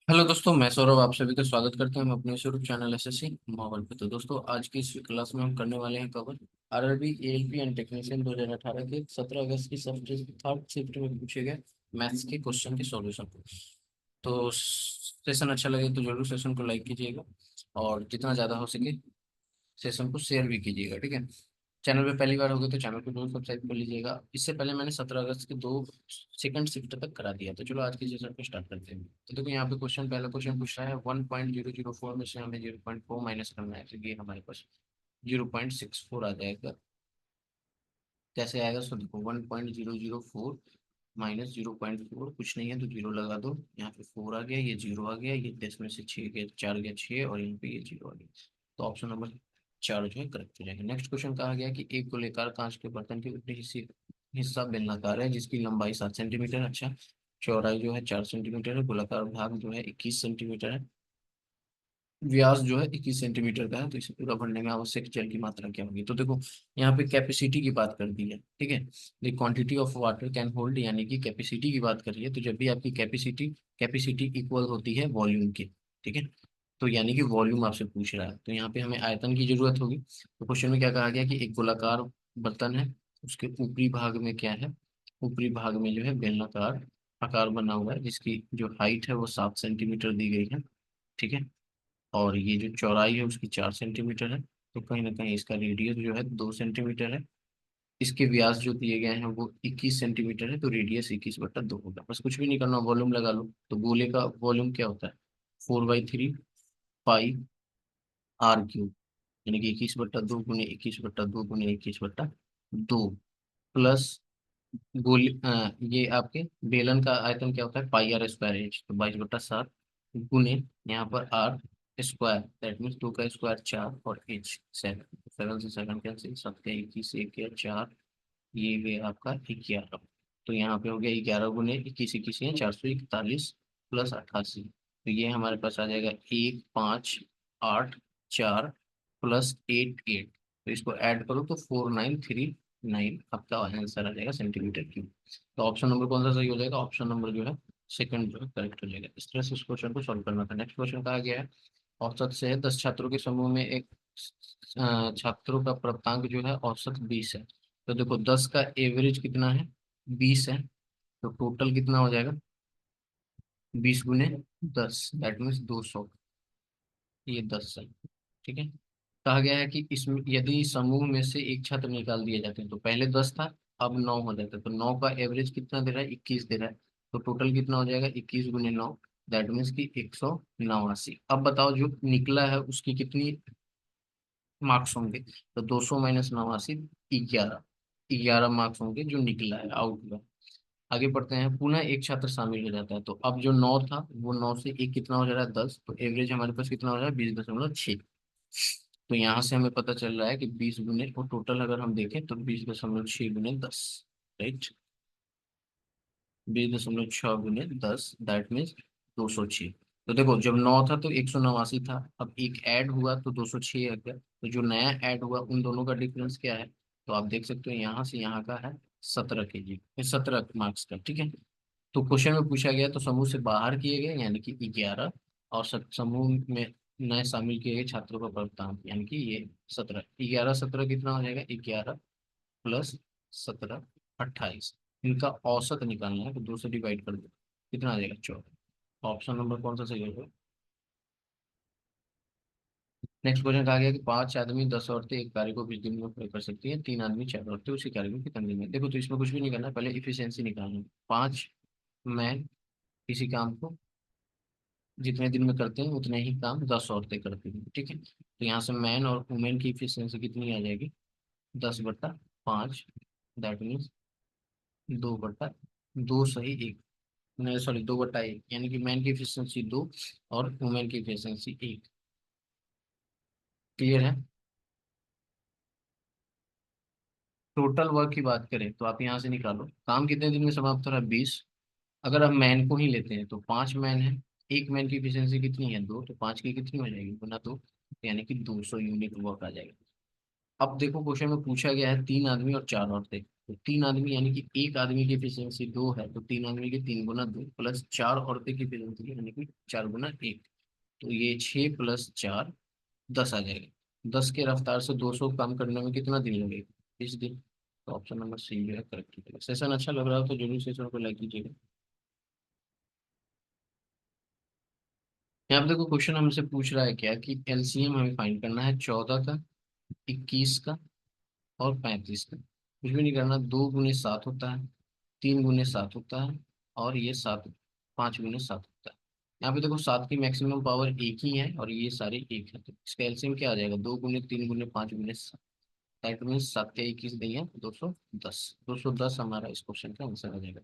Hello दोस्तों, मैं सौरभ आप सभी का स्वागत करता हूँ अपने यूट्यूब चैनल एसएससी माहौल पे। तो दोस्तों, आज की इस क्लास में हम करने वाले हैं cover RRB ALP and technician 2018 के 17 अगस्त की सब थर्ड शिफ्ट में पूछे गए मैथ्स के क्वेश्चन के सॉल्यूशन को। तो सेशन अच्छा लगे तो जरूर सेशन को लाइक कीजिएगा और जितना ज़्यादा हो सके सेशन को शेयर भी कीजिएगा, ठीक है। चैनल पे पहली बार होगी तो चैनल को जरूर सब्सक्राइब कर लीजिएगा। इससे पहले मैंने 17 अगस्त के दो सेकंड शिफ्ट तक करा दिया। तो चलो आज की सेशन को स्टार्ट करते हैं। तो देखो यहाँ पे क्वेश्चन, पहला क्वेश्चन पूछ रहा है 1.004 में से हमें 0.4 माइनस करना है। तो ये हमारे पास 0.64 आ जाएगा। कैसे आएगा? सो देखो 1.004 माइनस 0.4 कुछ नहीं है तो जीरो लगा दो। यहाँ पे 4 आ गया, ये जीरो आ गया, ये 10 में से 6 गया, 4 गया 6, और यहाँ पे ये जीरो आ गया। तो ऑप्शन नंबर 4 जो है करेक्ट हो जाएगा। नेक्स्ट क्वेश्चन कहा गया कि एक गोलेकार कांच के बर्तन के ऊपरी हिस्सा बेलनाकार है जिसकी लंबाई 7 सेंटीमीटर, अच्छा, चौड़ाई जो है 4 सेंटीमीटर है, गोलाकार भाग जो है 21 सेंटीमीटर है, व्यास जो है 21 सेंटीमीटर का है। तो इसे पूरा भरने में आवश्यक जल की मात्रा क्या होगी? तो देखो यहाँ पे कैपेसिटी की बात कर दी है, ठीक है। The quantity of water can hold, यानी कि कैपेसिटी की बात करिए। तो जब भी आपकी कैपेसिटी कैपेसिटी इक्वल होती है वॉल्यूम के, ठीक है। तो यानी कि वॉल्यूम आपसे पूछ रहा है, तो यहाँ पे हमें आयतन की जरूरत होगी। तो क्वेश्चन में क्या कहा गया कि एक गोलाकार बर्तन है, उसके ऊपरी भाग में क्या है? ऊपरी भाग में जो है बेलनाकार आकार बना हुआ है जिसकी जो हाइट है वो 7 सेंटीमीटर दी गई है, ठीक है। और ये जो चौड़ाई है उसकी 4 सेंटीमीटर है। तो कहीं ना कहीं इसका रेडियस जो है 2 सेंटीमीटर है। इसके व्यास जो दिए गए हैं वो 21 सेंटीमीटर है, तो रेडियस 21/2 होगा। बस कुछ भी नहीं करना, वॉल्यूम लगा लो। तो गोले का वॉल्यूम क्या होता है? 4/3 पाई आर क्यूब, यानी कि 21/2 गुने 21/2 गुने 21/2 प्लस गोली ये आपके बेलन का आयतन क्या होता है? पाई आर स्क्वायर इंच, तो 22/7 गुने यहाँ पर आर स्क्वायर, दैट मीन्स 2 का स्क्वायर 4 और इंच 7। 7 से 7 कैंसिल, 7 का 21 से 1 4, ये गया आपका 11। तो यहाँ पे हो गया 11 गुने 21, 21 है 441 प्लस 88। तो ये हमारे पास आ जाएगा 1 5 8 4 प्लस 8 8। तो इसको ऐड करो तो 4939 आपका आंसर आ जाएगा सेंटीमीटर क्यूब। तो ऑप्शन नंबर कौन सा सही हो जाएगा? ऑप्शन नंबर जो है सेकंड जो है करेक्ट हो जाएगा। इस तरह से इस क्वेश्चन को सॉल्व करना था। नेक्स्ट क्वेश्चन कहा गया है औसत से 10 छात्रों के समूह में एक छात्रों का प्राप्तांक जो है औसत 20 है। तो देखो 10 का एवरेज कितना है? 20 है। तो टोटल कितना हो जाएगा? 20 गुने 10, दैट मीन्स 200। ये 10 है, ठीक है। कहा गया है कि इसमें यदि समूह में से एक छात्र निकाल दिए जाते हैं, तो पहले 10 था, अब 9 हो जाता है। तो 9 का एवरेज कितना दे रहा है? 21 दे रहा है। तो टोटल कितना हो जाएगा? 21 गुने 9, दैट मीन्स की 189। अब बताओ जो निकला है उसकी कितनी मार्क्स होंगे? तो 200 - 89, 11। 11 मार्क्स होंगे जो निकला है, आउट हुआ। आगे बढ़ते हैं। पुनः एक छात्र शामिल हो जाता है, तो अब जो 9 था वो 9 से एक कितना हो जा रहा है? 10। तो एवरेज हमारे पास कितना हो रहा है? 20.6। तो यहाँ से हमें पता चल रहा है कि 20 गुने, और टोटल अगर हम देखें तो 20.6 गुने 10, राइट। 20.6 गुने 10, दैट मीन्स 206। तो देखो जब 9 था तो 189 था, अब एक ऐड हुआ तो 206 आ गया। तो जो नया ऐड हुआ उन दोनों का डिफरेंस क्या है? तो आप देख सकते हो यहाँ से यहाँ का है 17 kg, 17 मार्क्स का, ठीक है। तो क्वेश्चन में पूछा गया तो समूह से बाहर किए गए यानी कि 11, और समूह में नए शामिल किए गए छात्रों का प्राप्तांक यानी कि ये 17। 11 17 कितना हो जाएगा? 11 प्लस 17 28। इनका औसत निकालना है तो 2 से डिवाइड कर दो, कितना आ जाएगा? 14। ऑप्शन नंबर कौन सा सही होगा? नेक्स्ट क्वेश्चन कहा गया कि 5 आदमी 10 औरतें एक कार्य को 20 दिन में पूरा कर सकती है, 3 आदमी 4 औरतें उसी कार्य को कितने दिन में? देखो तो इसमें कुछ भी नहीं करना है, पहले इफिशियंसी निकालना है। 5 मैन किसी काम को जितने दिन में करते हैं उतने ही काम 10 औरतें करती हैं, ठीक है। तो यहाँ से मैन और वुमेन की इफिशियंसी कितनी आ जाएगी? 10/5, दैट मीन्स 2/2 सही एक, नहीं सॉरी 2/1, यानी कि मैन की इफिशियंसी 2 और वुमेन की इफिशियंसी 1। क्लियर है? टोटल वर्क की बात करें तो आप यहाँ से निकालो काम कितने दिन में समाप्त हो रहा है? 20। अगर हम मैन को ही लेते हैं तो 5 मैन है, एक मैन की इफिशियंसी कितनी है? 2, तो 5 की कितनी हो जाएगी? गुना 2, यानी कि 200 यूनिट वर्क आ जाएगा। अब देखो क्वेश्चन में पूछा गया है 3 आदमी और 4 औरतें। तो 3 आदमी यानी कि एक आदमी की एफिशिएंसी 2 है, तो 3 आदमी की 3 गुना 2 प्लस 4 औरतें की एफिशिएंसी यानी कि 4 गुना 1। तो ये 6 + 4 10 आ जाएगा। 10 के रफ्तार से 200 काम करने में कितना दिन लगेगा? 20 दिन। तो ऑप्शन नंबर सी जो है करेक्ट है। सेशन अच्छा लग रहा हो तो जरूर सेशन को लाइक कीजिएगा। यहाँ पे देखो क्वेश्चन हमसे पूछ रहा है क्या कि एलसीएम हमें फाइंड करना है 14 का, 21 का और 35 का। कुछ भी नहीं करना, 2 × 7 होता है, 3 × 7 होता है, और ये 5 × 7 होता है। यहाँ पे देखो 7 की मैक्सिमम पावर एक ही है और ये सारे एक है, तो इसका एलसीएम क्या आ जाएगा? 2 × 3 × 5 × 7। दैट मीन 7 के 21 210। 210 हमारा इस क्वेश्चन का आंसर आ जाएगा।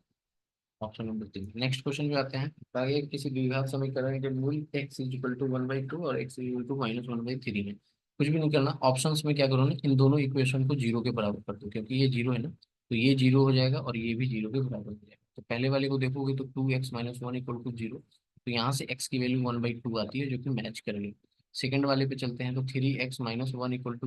Option number 3। नेक्स्ट क्वेश्चन पे आते हैं। आगे किसी द्विघात समीकरण के मूल x = 1/2 और x = -1/3 है। कुछ भी नहीं करना, ऑप्शंस में क्या करो ना, इन दोनों इक्वेशन को जीरो के बराबर कर दो, क्योंकि ये जीरो है ना, तो ये जीरो हो जाएगा और ये भी जीरो के बराबर हो जाएगा। तो पहले वाले को देखोगे तो 2x - 1 = 0, तो यहाँ से x की वैल्यू 1/2 आती है जो कि मैच करेगी। सेकंड वाले पे चलते हैं तो 3x - 1 =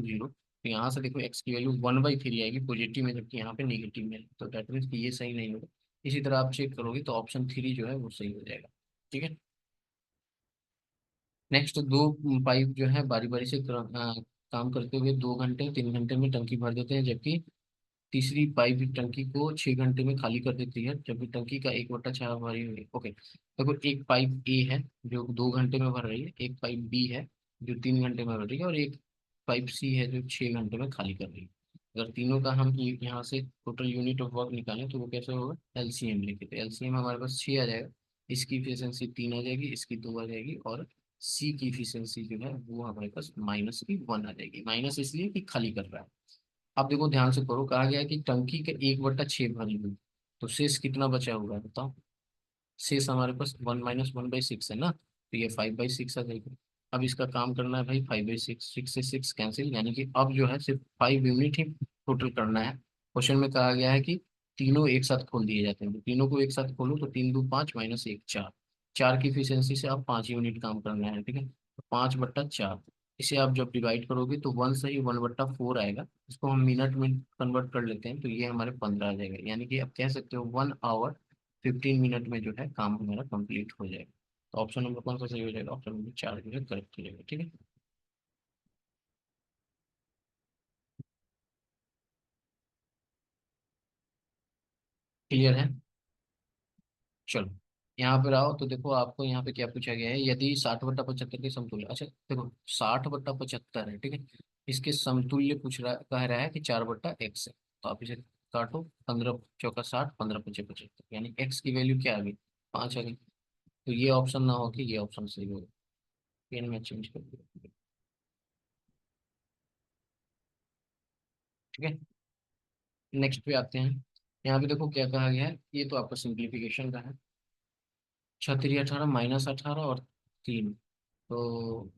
0, तो यहाँ से देखो x की वैल्यू 1/3 आएगी पॉजिटिव में, जबकि यहाँ पे नेगेटिव में है, तो दैट मीन्स कि ये सही नहीं होगा। इसी तरह आप चेक करोगे तो ऑप्शन 3 जो है वो सही हो जाएगा। ठीक है। नेक्स्ट, दो पाइप जो है बारी बारी से काम करते हुए 2 घंटे 3 घंटे में टंकी भर देते हैं, जबकि तीसरी पाइप टंकी को 6 घंटे में खाली कर देती है, जबकि टंकी का 1/6 भरी हुई है। ओके, देखो एक पाइप ए है जो 2 घंटे में भर रही है, एक पाइप बी है जो 3 घंटे में भर रही है, और एक पाइप सी है जो 6 घंटे में खाली कर रही है। अगर तीनों का हम यहाँ से टोटल यूनिट ऑफ वर्क निकालें तो वो कैसे होगा? एलसीएम लेके, तो एलसीएम हमारे पास 6 आ जाएगा, इसकी इफिशियंसी 3 आ जाएगी, इसकी 2 आ जाएगी, और सी की इफिशियंसी जो है वो हमारे पास -1 आ जाएगी। माइनस इसलिए कि खाली कर रहा है। अब देखो ध्यान से करो, कहा गया है कि टंकी के 1/6 भरी हुई, तो शेष कितना बचा हुआ है बताओ? शेष हमारे पास 1 - 1/6 है ना, तो ये 5/6 आ जाएगा। अब इसका काम करना है भाई 5/6, 6 से 6 कैंसिल, यानी कि अब जो है सिर्फ 5 यूनिट ही टोटल करना है। क्वेश्चन में कहा गया है कि तीनों एक साथ खोल दिए जाते हैं, तो तीनों को एक साथ खोलो तो 3 × 2 = 5 -1 4। 4 की इफिशियंसी से अब 5 यूनिट काम करना है, ठीक है, तो 5/4। इसे आप जब डिवाइड करोगे तो 1 से ही 1/4 आएगा। इसको हम मिनट में कन्वर्ट कर लेते हैं तो ये हमारे 15 आ जाएगा, यानी कि आप कह सकते हो 1 आवर 15 मिनट में जो है काम हमारा कंप्लीट हो जाएगा। तो ऑप्शन नंबर कौन सा सही हो जाएगा? ऑप्शन नंबर 4 जो है करेक्ट हो जाएगा। ठीक है। क्लियर है? चलो, यहाँ पर आओ तो देखो आपको यहाँ पे क्या पूछा गया है। यदि 60/75 के समतुल्य, अच्छा देखो 60/75 है, ठीक है, इसके समतुल्य पूछ रहा, कह रहा है कि 4/x है, तो आप इसे काटो, 15 × 4 = 15 × 75, यानी x की वैल्यू क्या आ गई? 5 आ गई। तो ये ऑप्शन ना हो कि ये ऑप्शन सही होगा, पेन में चेंज कर दिया। ठीक है। नेक्स्ट पे आते हैं। यहाँ पे देखो क्या कहा गया है, ये तो आपका सिंप्लीफिकेशन का है। 6×3 = 18 -18 और 3, तो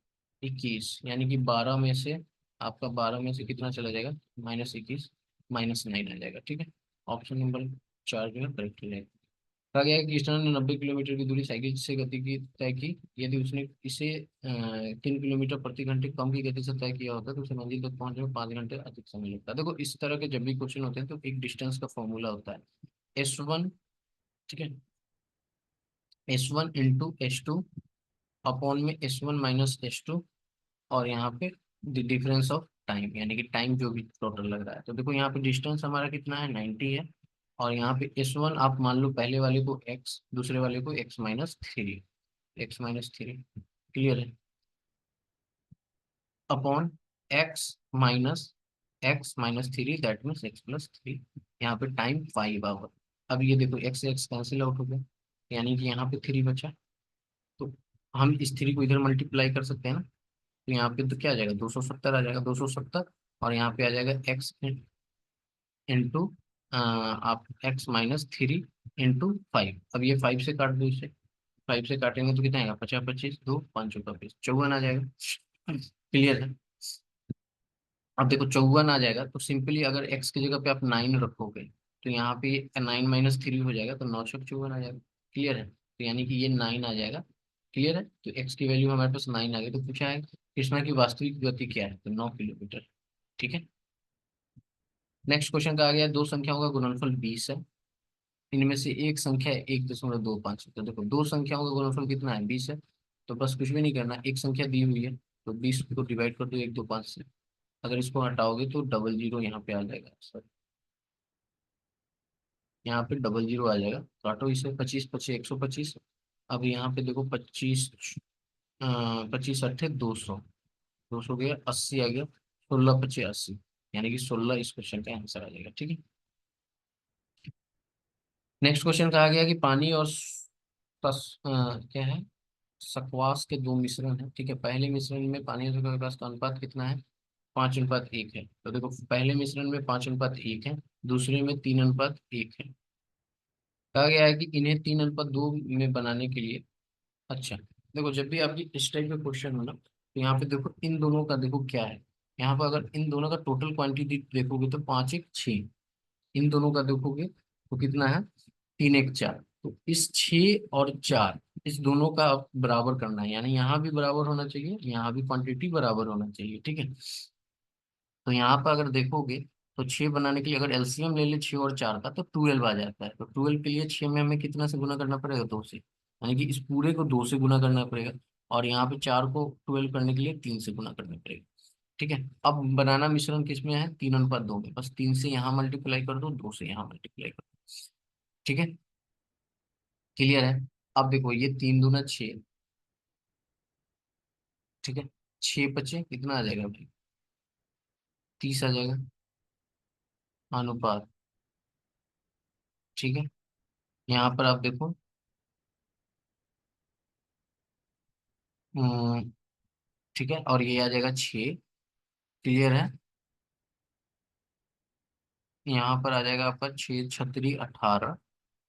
21, यानी कि 12 में से आपका 12 में से कितना चला जाएगा? -21, -9 आ जाएगा। ठीक है। ऑप्शन नंबर 4 जो है करेक्ट हो जाएगा। कहा गया है कि कृष्णा ने 90 किलोमीटर की दूरी साइकिल से गति की तय की। यदि उसने इसे 3 किलोमीटर प्रति घंटे कम की गति से तय किया होता तो उसे मंजिल तक पहुंचने में 5 घंटे अधिक समय लगता। देखो इस तरह के जब भी क्वेश्चन होते हैं तो एक डिस्टेंस का फॉर्मूला होता है, S1, ठीक है, S1 × S2 अपॉन में S1 - S2, और यहाँ पे डिफरेंस ऑफ टाइम, यानी कि टाइम जो भी टोटल लग रहा है। तो देखो यहाँ पे डिस्टेंस हमारा कितना है? 90 है, और यहाँ पे S1 आप मान लो पहले वाले को x, दूसरे वाले को x - 3, x - 3, क्लियर है, upon x - 3, that means x + 3। यहाँ पे टाइम 5 आवर। अब ये देखो x से x कैंसिल आउट हो गया, यानी कि यहाँ पे 3 बचा, तो हम इस 3 को इधर मल्टीप्लाई कर सकते हैं ना, तो यहाँ पे तो क्या आ जाएगा? 270 आ जाएगा, 270, और यहाँ पे आ जाएगा x इंटू आप x - 3 × 5। अब ये 5 से काट दो इसे, 5 से काटेंगे तो कितना आएगा? 50 25 2 5 का 20, 54 आ जाएगा। क्लियर है? अब देखो 54 आ जाएगा, तो सिंपली अगर x की जगह पे आप 9 रखोगे तो यहाँ पे 9 - 3 हो जाएगा, तो 954 आ जाएगा। क्लियर है? तो यानी कि ये 9 आ जाएगा। क्लियर है? तो x की वैल्यू हमारे पास 9 आ गई, तो पूछा है कृष्णा की वास्तविक गति क्या है, तो 9 किलोमीटर। ठीक है। नेक्स्ट क्वेश्चन का आ गया, दो संख्याओं का गुणनफल 20 है, इनमें से एक संख्या 1.25 है। तो देखो दो संख्याओं का गुणनफल कितना है, 20 है। तो बस कुछ भी नहीं करना, एक संख्या दी हुई है तो 20 को डिवाइड कर दो 125 से। अगर इसको हटाओगे तो डबल जीरो यहाँ पे आ जाएगा सर, यहाँ पे डबल जीरो आ जाएगा। काटो इसे, 25 25 125। अब यहाँ पे देखो 25, 25 8 200, 200 गया, 80 आ गया, 16 25 80, यानी कि 16 इस क्वेश्चन का आंसर आ जाएगा। ठीक है। नेक्स्ट क्वेश्चन कहा गया कि पानी और क्या है, सक्वास के दो मिश्रण है। ठीक है, पहले मिश्रण में पानी और सक्वास का अनुपात कितना है, 5:1 है। तो देखो पहले मिश्रण में 5:1 है, दूसरे में 3:1 है। कहा गया है कि इन्हें 3:2 में बनाने के लिए, अच्छा देखो जब भी आपकी इस टाइप का क्वेश्चन हो ना, तो यहाँ पे देखो इन दोनों का देखो क्या है, यहाँ पर अगर इन दोनों का टोटल क्वांटिटी देखोगे तो 5 1 6, इन दोनों का देखोगे तो कितना है, 3 1 4। तो इस 6 और 4, इस दोनों का आप बराबर करना है, यानी यहाँ भी बराबर होना चाहिए, यहाँ भी क्वांटिटी बराबर होना चाहिए। ठीक है। तो यहाँ पर अगर देखोगे तो 6 बनाने के लिए अगर एलसीएम ले ले 6 और 4 का, तो 12 आ जाता है। तो 12 के लिए 6 में हमें कितना से गुना करना पड़ेगा, 2 से, यानी कि इस पूरे को 2 से गुना करना पड़ेगा। और यहाँ पे 4 को 12 करने के लिए 3 से गुना करना पड़ेगा। ठीक है। अब बनाना मिश्रण किस में है, 3:2 में, बस 3 से यहाँ मल्टीप्लाई कर दो, 2 से यहाँ मल्टीप्लाई कर दो। ठीक है, क्लियर है। अब देखो ये 3 दूना 6, ठीक है, 6 बचे कितना आ जाएगा भाई, 30 आ जाएगा अनुपात। ठीक है, यहाँ पर आप देखो, हम्म, ठीक है, और ये आ जाएगा 6, क्लियर है। यहाँ पर आ जाएगा आपका 6 6 18,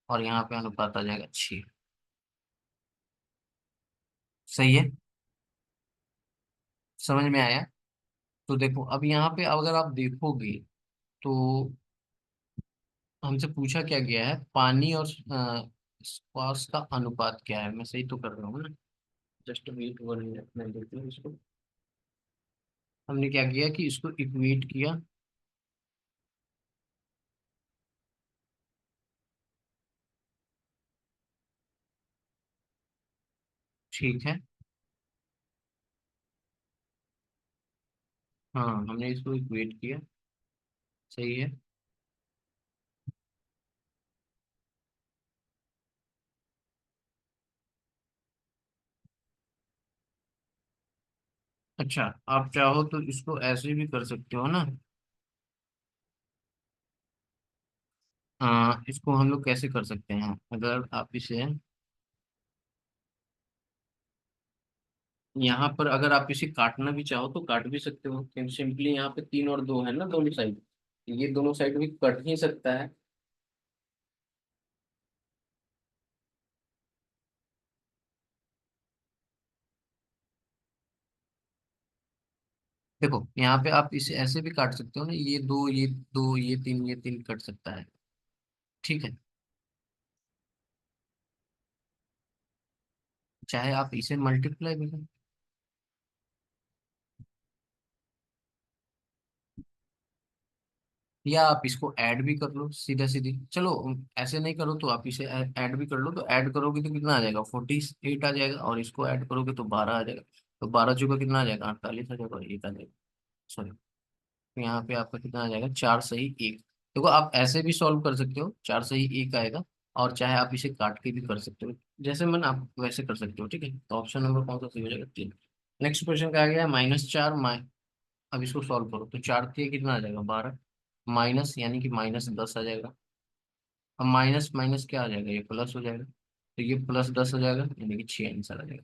और यहाँ पे अनुपात आ जाएगा 6। सही है, समझ में आया। तो देखो अब यहाँ पे अगर आप देखोगे तो हमसे पूछा क्या गया है, पानी और श्वास का अनुपात क्या है। मैं सही तो कर रहा हूँ ना, जस्ट वेट 1 मिनट, मैं देखती हूँ इसको। हमने क्या किया कि इसको इक्वेट किया, ठीक है। हाँ हमने इसको इक्वेट किया, सही है। अच्छा, आप चाहो तो इसको ऐसे भी कर सकते हो ना। इसको हम लोग कैसे कर सकते हैं, अगर आप इसे यहाँ पर, अगर आप इसे काटना भी चाहो तो काट भी सकते हो, क्योंकि सिंपली यहाँ पे 3 और 2 है ना दोनों साइड, ये दोनों साइड भी कट ही सकता है। देखो यहाँ पे आप इसे ऐसे भी काट सकते हो ना, ये दो ये दो ये 3 कट सकता है। ठीक है, चाहे आप इसे मल्टीप्लाई भी करो, या आप इसको ऐड भी कर लो सीधा सीधी। चलो ऐसे नहीं करो तो आप इसे ऐड भी कर लो, तो ऐड करोगे तो कितना आ जाएगा, 48 आ जाएगा, और इसको ऐड करोगे तो 12 आ जाएगा। तो 12 चौका कितना आ जाएगा, 48 आ जाएगा, और एक आ जाएगा, सॉरी। तो यहाँ पे आपका कितना आ जाएगा, 4 सही 1। देखो आप ऐसे भी सॉल्व कर सकते हो, 4 सही 1 आएगा, और चाहे आप इसे काट के भी कर सकते हो, जैसे मन आप वैसे कर सकते हो। ठीक है, तो ऑप्शन नंबर कौन सा सही हो जाएगा, 3। नेक्स्ट क्वेश्चन का आ गया -4 अब इसको सॉल्व करो तो 4 के कितना आ जाएगा, 12, माइनस यानी कि -10 आ जाएगा। अब माइनस माइनस क्या आ जाएगा, ये प्लस हो जाएगा, तो ये +10 हो जाएगा, यानी कि 6 आंसर आ जाएगा।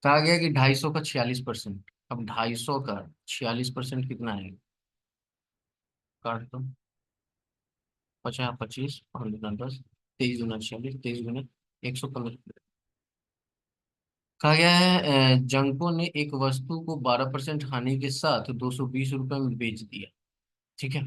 कहा गया कि 250 का 46%, अब 250 का 46% कितना है, काट दो, 50 25 और गुना 10, 23 दूना 46, 23 गुना 115। कहा गया है जंको ने एक वस्तु को 12% हानि के साथ 220 रुपये में बेच दिया। ठीक है,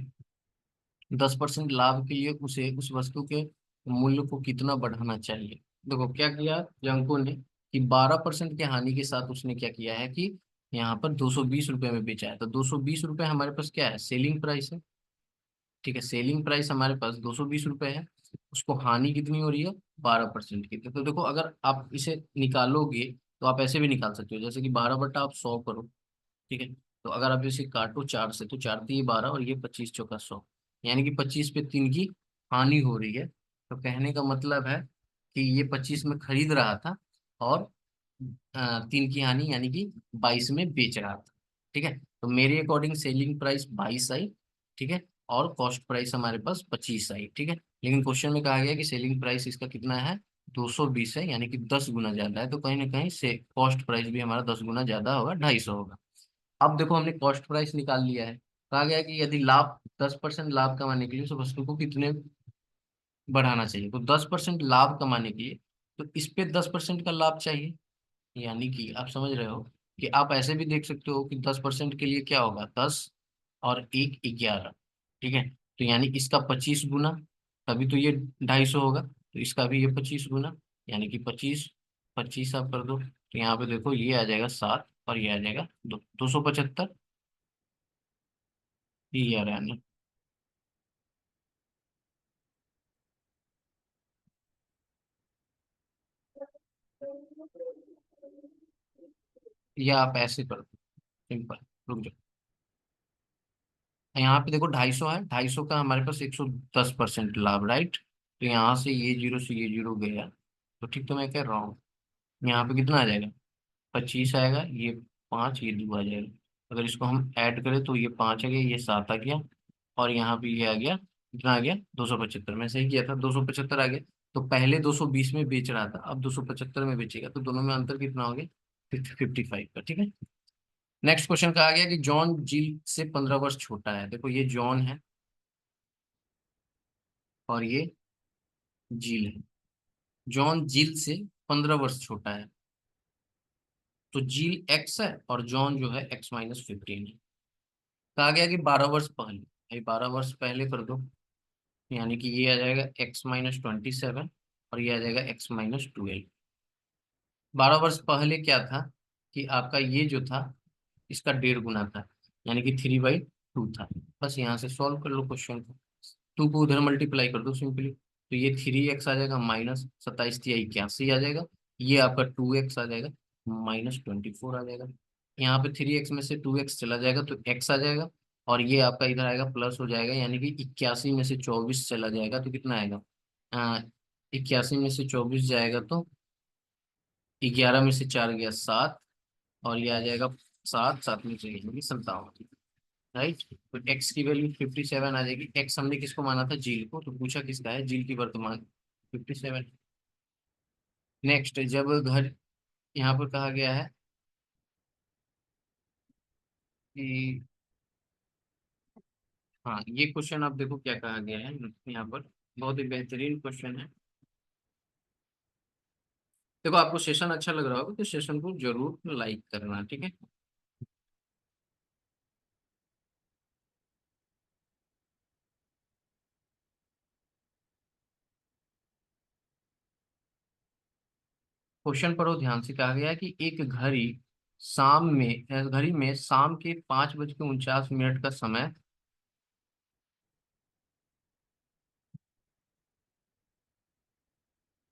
10% लाभ के लिए उसे उस वस्तु के मूल्य को कितना बढ़ाना चाहिए। देखो क्या किया जंको ने, कि 12% के हानि के साथ उसने क्या किया है कि यहाँ पर 220 रुपये में बेचा है, तो 220 रुपये हमारे पास क्या है, सेलिंग प्राइस है। ठीक है, सेलिंग प्राइस हमारे पास 220 रुपये है। उसको हानि कितनी हो रही है, 12% की। तो देखो अगर आप इसे निकालोगे तो आप ऐसे भी निकाल सकते हो, जैसे कि 12/100 करो। ठीक है, तो अगर आप इसे काटो 4 से, तो 4×3 = 12 और ये 25×4 = 100, यानी कि 25 पे 3 की हानि हो रही है। तो कहने का मतलब है कि ये 25 में खरीद रहा था और 3 की हानि यानी कि 22 में बेच रहा था। ठीक है, तो मेरे अकॉर्डिंग सेलिंग प्राइस 22 आई। ठीक है, और कॉस्ट प्राइस हमारे पास 25 आई। ठीक है, लेकिन क्वेश्चन में कहा गया कि सेलिंग प्राइस इसका कितना है, 220 है, यानी कि 10 गुना ज्यादा है। तो कहीं ना कहीं से कॉस्ट प्राइस भी हमारा 10 गुना ज्यादा होगा, 250 होगा। अब देखो हमने कॉस्ट प्राइस निकाल लिया है। कहा गया कि यदि लाभ 10% लाभ कमाने के लिए उस वस्तु को कितने बढ़ाना चाहिए, तो 10% लाभ कमाने के लिए तो इस पे 10% का लाभ चाहिए। यानी कि आप समझ रहे हो कि आप ऐसे भी देख सकते हो कि 10% के लिए क्या होगा, 10 और 1 11। ठीक है, तो यानी इसका 25 गुना, तभी तो ये 250 होगा, तो इसका भी ये 25 गुना, यानी कि 25 25 आप कर दो, तो यहाँ पे देखो ये आ जाएगा 7 और ये आ जाएगा 275। ये आ रहा है ना, या आप ऐसे कर दो, सिंपल। रुक जाओ, यहाँ पे देखो 250 है, 250 का हमारे पास 110% लाभ, राइट। तो यहाँ से ये जीरो से ये जीरो गया, तो ठीक तो मैं कह रहा हूँ। यहाँ पे कितना आ जाएगा, 25 आएगा, ये 5, ये 2 आ जाएगा। अगर इसको हम ऐड करें तो ये 5 आ गया, ये 7 आ गया, और यहाँ पे ये आ गया, कितना आ गया, 275। मैं सही किया था, 275 आ गया। तो पहले 220 में बेच रहा था, अब 275 में बेचेगा, तो दोनों में अंतर कितना हो गया, 55 का। ठीक है, नेक्स्ट क्वेश्चन कहा गया कि जॉन जिल से 15 वर्ष छोटा है। देखो ये जॉन है और ये जील है। जॉन जिल से 15 वर्ष छोटा है, तो जील एक्स है और जॉन जो है X-15 है। कहा गया कि 12 वर्ष पहले, भाई 12 वर्ष पहले कर दो, यानी कि ये आ जाएगा X-27 और ये आ जाएगा X-12। 12 वर्ष पहले क्या था कि आपका ये जो था इसका 1.5 गुना था, यानी कि 3/2 था। बस यहाँ से सॉल्व कर लो क्वेश्चन को, 2 को उधर मल्टीप्लाई कर दो सिंपली, तो ये 3x आ जाएगा, माइनस 27×3 = 81 आ जाएगा। ये आपका 2x आ जाएगा, -24 आ जाएगा। यहाँ पे 3x में से 2x चला जाएगा तो x आ जाएगा, और ये आपका इधर आएगा प्लस हो जाएगा, यानी कि 81 में से 24 चला जाएगा तो कितना आएगा, 81 में से 24 जाएगा तो 11 में से 4 गया 7, और ये आ जाएगा 7 7 में से यानी कि 57। राइट, तो एक्स की वैल्यू 57 आ जाएगी। एक्स हमने किसको माना था, जील को, तो पूछा किसका है, जील की वर्तमान 57। नेक्स्ट, जब घर, यहाँ पर कहा गया है कि, हाँ ये क्वेश्चन आप देखो क्या कहा गया है यहाँ पर, बहुत ही बेहतरीन क्वेश्चन है। देखो आपको सेशन अच्छा लग रहा होगा तो सेशन को जरूर लाइक करना, ठीक है। क्वेश्चन पढ़ो ध्यान से। कहा गया है कि एक घड़ी में शाम के 5:49 का समय।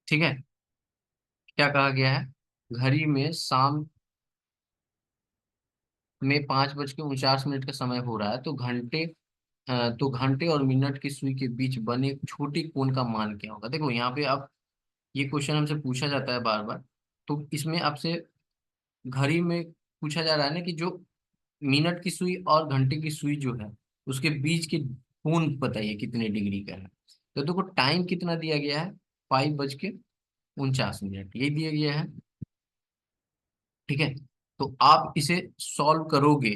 ठीक है, क्या कहा गया है, घड़ी में शाम में 5:49 का समय हो रहा है, तो घंटे और मिनट की सुई के बीच बने एक छोटे कोण का मान क्या होगा। देखो यहाँ पे आप, ये क्वेश्चन हमसे पूछा जाता है बार बार, तो इसमें आपसे घड़ी में पूछा जा रहा है ना कि जो मिनट की सुई और घंटे की सुई जो है उसके बीच के कोण बताइए कितने डिग्री का है। तो देखो टाइम कितना दिया गया है, 5:49 ये दिया गया है। ठीक है, तो आप इसे सॉल्व करोगे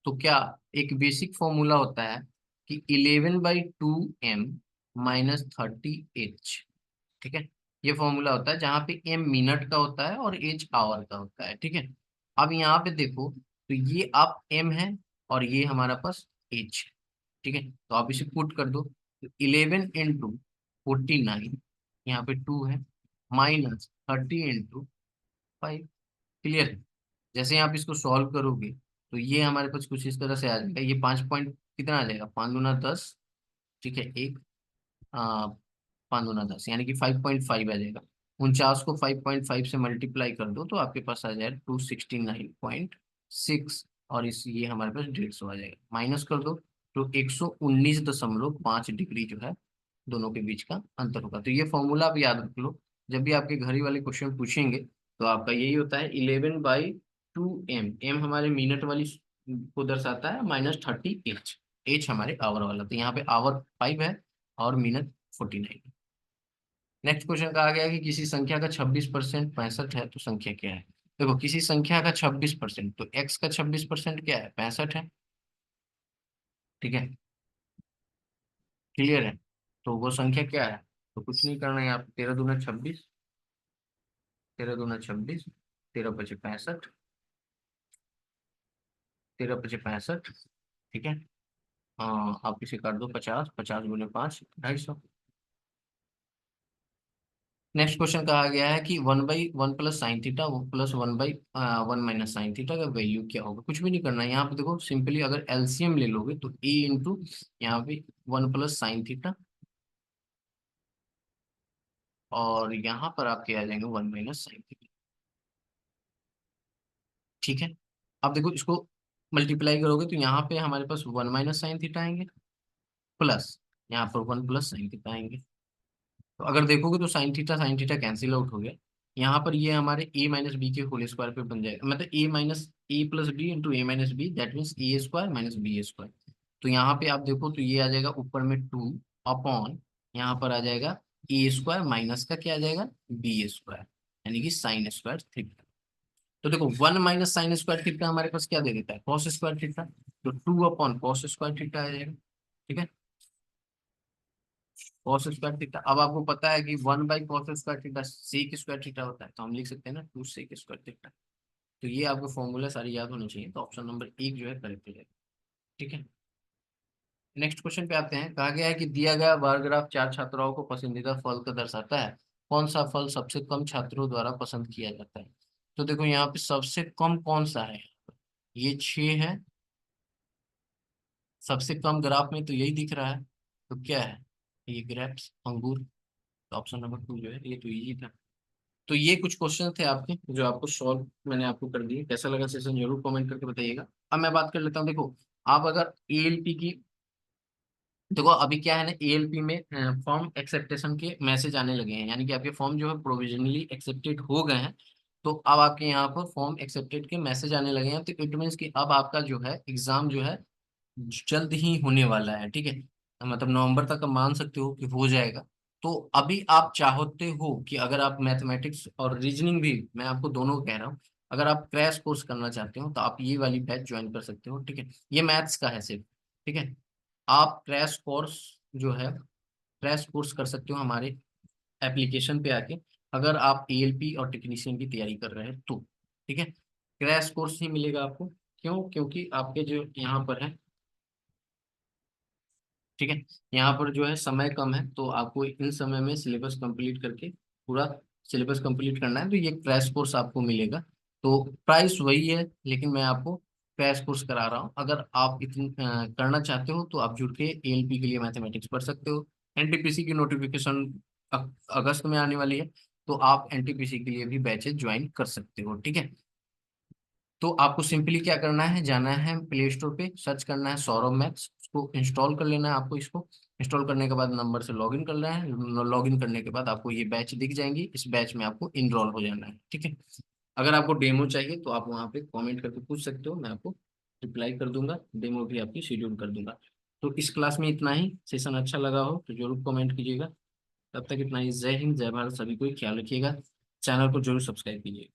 तो क्या, एक बेसिक फॉर्मूला होता है कि 11/2m -30h। ठीक है, ये फॉर्मूला होता है जहाँ पे m मिनट का होता है और h आवर का होता है। ठीक है, अब यहाँ पे देखो, तो ये आप m है और ये हमारा पास h है। ठीक है, तो आप इसे पुट कर दो, तो 11 × 49, यहाँ पे 2 है, -30 × 5। क्लियर है, जैसे ही आप इसको सॉल्व करोगे तो ये हमारे पास कुछ इस तरह से आ जाएगा। ये 5 पॉइंट कितना आ जाएगा, 5 दूना 10, ठीक है, एक 5 दूना 10 यानी कि 5.5 आ जाएगा। 49 को 5.5 से मल्टीप्लाई कर दो तो आपके पास आ जाएगा 269.6, और इस ये हमारे पास 150 आ जाएगा। माइनस कर दो तो 119.5 डिग्री जो है दोनों के बीच का अंतर होगा। तो ये फॉर्मूला आप याद रख लो, जब भी आपके घर ही वाले क्वेश्चन पूछेंगे तो आपका यही होता है 11/2 m। एम हमारे मिनट वाली को दर्शाता है, -30 h, एच हमारे आवर वाला, तो यहाँ पे आवर 5 है और मिनट 49। नेक्स्ट क्वेश्चन कहा गया है कि किसी संख्या का 26% 65 है तो संख्या क्या है। देखो किसी संख्या का 26%, तो एक्स का 26% क्या है, 65 है, ठीक है, क्लियर है। तो वो संख्या क्या है, तो कुछ नहीं करना है, आप 13 दूना 26, 13 दूना 26, 13 × 5 = 65, 13 × 5 = 65, ठीक है। आप इसे काट दो 50, 50 × 5 = 250। नेक्स्ट क्वेश्चन कहा गया है कि 1/1 + sin theta plus 1/1 - sin theta का वैल्यू क्या होगा। कुछ भी नहीं करना है, यहाँ पे देखो सिंपली अगर एलसीएम ले लोगे तो ए इंटू यहाँ पे 1 + sin थीटा, और यहाँ पर आपके आ जाएंगे 1 - sin थीटा, ठीक है। अब देखो इसको मल्टीप्लाई करोगे तो यहाँ पे हमारे पास 1 - sin थीटा आएंगे, प्लस यहाँ पर 1 + sin थीटा आएंगे। तो अगर देखोगे तो साइन थीटा कैंसिल आउट हो गया। यहाँ पर ये हमारे a - b के होल स्क्वायर पे बन जाएगा, मतलब a - b into a - b, that means a² - b²। तो यहाँ पे आप देखो तो ये आ जाएगा ऊपर में 2 अपॉन, यहाँ पर आ जाएगा a² माइनस का क्या आ जाएगा, b², यानी कि sin² थीटा। तो देखो 1 - sin² थीटा हमारे पास क्या दे देता है, cos² थीटा, तो 2/cos² थीटा आ जाएगा, ठीक है, cos² थीटा। अब आपको पता है कि 1/cos² थीटा sec² थीटा होता है, तो हम लिख सकते हैं ना 2 sec² थीटा। तो ये आपको फॉर्मूला सारी याद होनी चाहिए, तो ऑप्शन नंबर 1 जो है करेक्ट हो जाएगा, ठीक है। नेक्स्ट क्वेश्चन पे आते हैं। कहा गया है कि दिया गया बार ग्राफ 4 छात्राओं को पसंदीदा फल का दर्शाता है, कौन सा फल सबसे कम छात्रों द्वारा पसंद किया जाता है। तो देखो यहाँ पे सबसे कम कौन सा है, ये 6 है, सबसे कम ग्राफ में तो यही दिख रहा है, तो क्या है, ये ग्रेप्स, अंगूर। तो ऑप्शन नंबर 2 जो है ये तो इजी था। तो ये कुछ क्वेश्चन थे आपके जो आपको सॉल्व मैंने आपको कर दिए। कैसा लगा सेशन जरूर कमेंट करके बताइएगा। अब मैं बात कर लेता हूँ, देखो आप अगर एएलपी की, देखो अभी क्या है ना, एएलपी में फॉर्म एक्सेप्टेशन के मैसेज आने लगे हैं, यानी कि आपके फॉर्म जो है प्रोविजनली एक्सेप्टेड हो गए हैं। तो अब आपके यहाँ पर फॉर्म एक्सेप्टेड के मैसेज आने लगे हैं, तो इट मीन्स कि अब आपका जो है एग्जाम जो है जल्द ही होने वाला है, ठीक है, मतलब नवंबर तक आप मान सकते हो कि हो जाएगा। तो अभी आप चाहते हो कि अगर आप मैथमेटिक्स और रीजनिंग भी, मैं आपको दोनों कह रहा हूँ, अगर आप क्रैश कोर्स करना चाहते हो तो आप ये वाली बैच ज्वाइन कर सकते हो, ठीक है। ये मैथ्स का है सिर्फ, ठीक है। आप क्रैश कोर्स जो है, क्रैश कोर्स कर सकते हो हमारे एप्लीकेशन पे आके, अगर आप एएलपी और टेक्नीशियन की तैयारी कर रहे हैं तो, ठीक है। क्रैश कोर्स ही मिलेगा आपको, क्यों, क्योंकि आपके जो यहाँ पर है, ठीक है, यहाँ पर जो है समय कम है, तो आपको इन समय में सिलेबस कंप्लीट करके पूरा सिलेबस कंप्लीट करना है, तो ये क्रैश कोर्स आपको मिलेगा। तो प्राइस वही है, लेकिन मैं आपको क्रैश कोर्स करा रहा हूँ। अगर आप इतनी करना चाहते हो तो आप जुड़ के एएलपी के लिए मैथमेटिक्स पढ़ सकते हो। एनटीपीसी की नोटिफिकेशन अगस्त में आने वाली है, तो आप एनटीपीसी के लिए भी बैचेज ज्वाइन कर सकते हो, ठीक है। तो आपको सिंपली क्या करना है, जाना है प्ले स्टोर पे, सर्च करना है सौरभ मैथ्स, उसको इंस्टॉल कर लेना है आपको। इसको इंस्टॉल करने के बाद नंबर से लॉगिन करना है, लॉगिन करने के बाद आपको ये बैच दिख जाएंगी, इस बैच में आपको इनरोल हो जाना है, ठीक है। अगर आपको डेमो चाहिए तो आप वहाँ पे कमेंट करके पूछ सकते हो, मैं आपको रिप्लाई कर दूंगा, डेमो भी आपकी शेड्यूल कर दूंगा। तो इस क्लास में इतना ही, सेशन अच्छा लगा हो तो जरूर कमेंट कीजिएगा। तब तक इतना ही, जय हिंद जय भारत, सभी को ख्याल रखिएगा, चैनल को जरूर सब्सक्राइब कीजिएगा।